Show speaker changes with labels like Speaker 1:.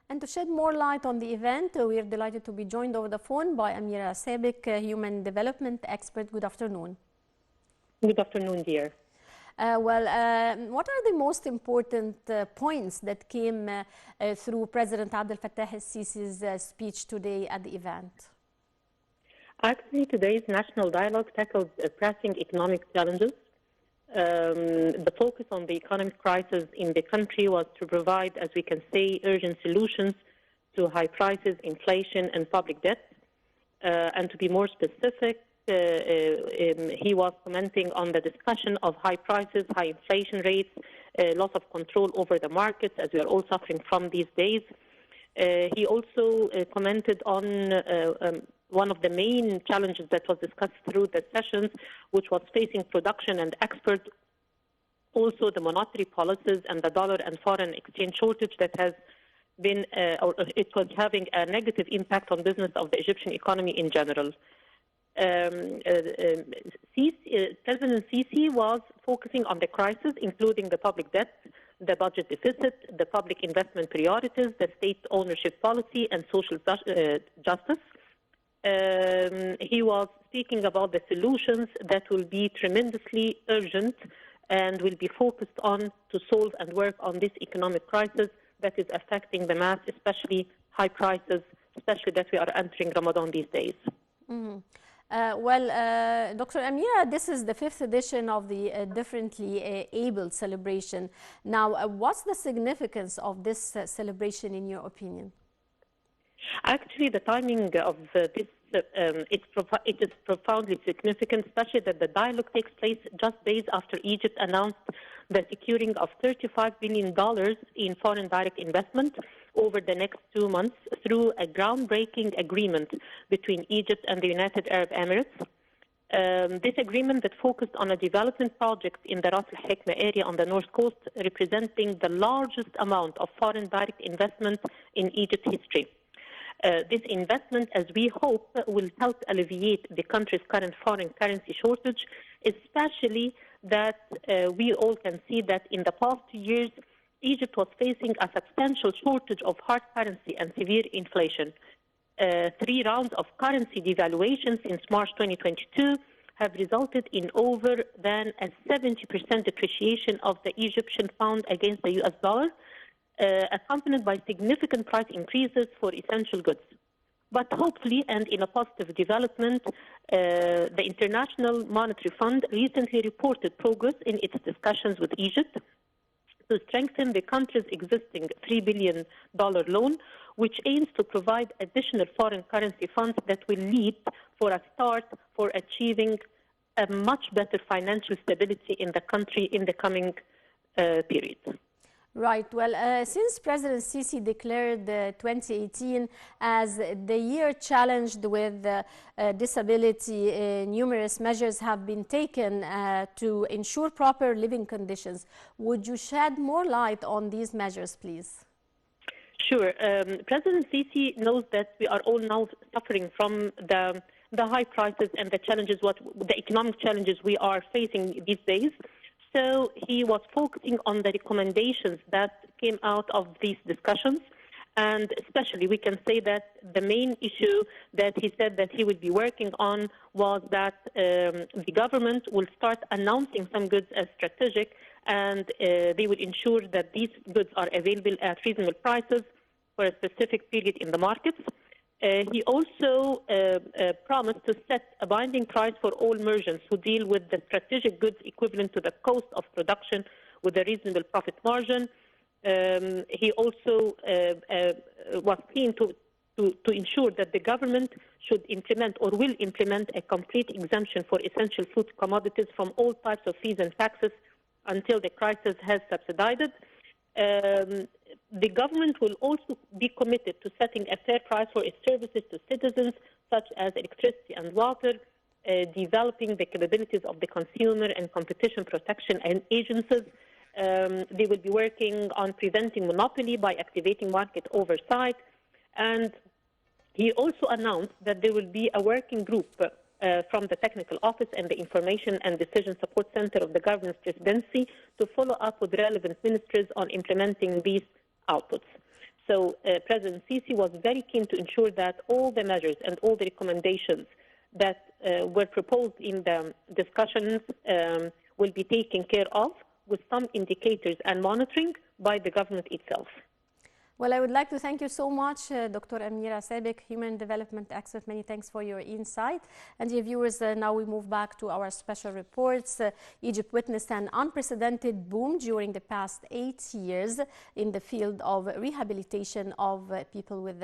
Speaker 1: And to shed more light on the event, we are delighted to be joined over the phone by Amira, Sabeq, Human Development Expert. Good afternoon.
Speaker 2: Good afternoon, dear.
Speaker 1: What are the most important points that came through President Abdel Fattah el-Sisi's speech today at the event?
Speaker 2: Actually, today's national dialogue tackled pressing economic challenges. The focus on the economic crisis in the country was to provide, as we can say, urgent solutions to high prices, inflation, and public debt. And to be more specific, he was commenting on the discussion of high prices, high inflation rates, loss of control over the markets, as we are all suffering from these days. He also commented on one of the main challenges that was discussed through the sessions, which was facing production and export, also the monetary policies and the dollar and foreign exchange shortage that has been, or it was having a negative impact on business of the Egyptian economy in general. President Sisi was focusing on the crisis, including the public debt, the budget deficit, the public investment priorities, the state ownership policy, and social justice. He was speaking about the solutions that will be tremendously urgent and will be focused on to solve and work on this economic crisis that is affecting the mass, especially high prices, especially that we are entering Ramadan these days.
Speaker 1: Mm-hmm. Dr. Amira, this is the 5th edition of the Differently Abled celebration. Now, what's the significance of this celebration in your opinion?
Speaker 2: Actually, the timing of this, it is profoundly significant, especially that the dialogue takes place just days after Egypt announced the securing of $35 billion in foreign direct investment over the next 2 months through a groundbreaking agreement between Egypt and the United Arab Emirates. This agreement that focused on a development project in the Ras Al Hikma area on the north coast, representing the largest amount of foreign direct investment in Egypt's history. This investment, as we hope, will help alleviate the country's current foreign currency shortage, especially that we all can see that in the past 2 years, Egypt was facing a substantial shortage of hard currency and severe inflation. 3 rounds of currency devaluation since March 2022 have resulted in over than a 70% depreciation of the Egyptian pound against the US dollar, accompanied by significant price increases for essential goods. But hopefully, and in a positive development, the International Monetary Fund recently reported progress in its discussions with Egypt to strengthen the country's existing $3 billion loan, which aims to provide additional foreign currency funds that will lead for a start for achieving a much better financial stability in the country in the coming period.
Speaker 1: Right. Well, since President Sisi declared 2018 as the year challenged with disability, numerous measures have been taken to ensure proper living conditions. Would you shed more light on these measures, please?
Speaker 2: Sure. President Sisi knows that we are all now suffering from the high prices and the challenges, the economic challenges we are facing these days. So he was focusing on the recommendations that came out of these discussions. And especially we can say that the main issue that he said that he would be working on was that the government will start announcing some goods as strategic, and they will ensure that these goods are available at reasonable prices for a specific period in the markets. He also promised to set a binding price for all merchants who deal with the strategic goods equivalent to the cost of production with a reasonable profit margin. He also was keen to ensure that the government should implement or will implement a complete exemption for essential food commodities from all types of fees and taxes until the crisis has subsided. The government will also be committed to setting a fair price for its services to citizens, such as electricity and water, developing the capabilities of the consumer and competition protection and agencies. They will be working on preventing monopoly by activating market oversight. And he also announced that there will be a working group from the Technical Office and the Information and Decision Support Center of the Governance Presidency to follow up with relevant ministries on implementing these outputs. So President Sisi was very keen to ensure that all the measures and all the recommendations that were proposed in the discussions will be taken care of with some indicators and monitoring by the government itself.
Speaker 1: Well, I would like to thank you so much, Dr. Amira Sabeq, Human Development Expert. Many thanks for your insight. And dear viewers, now we move back to our special reports. Egypt witnessed an unprecedented boom during the past 8 years in the field of rehabilitation of people with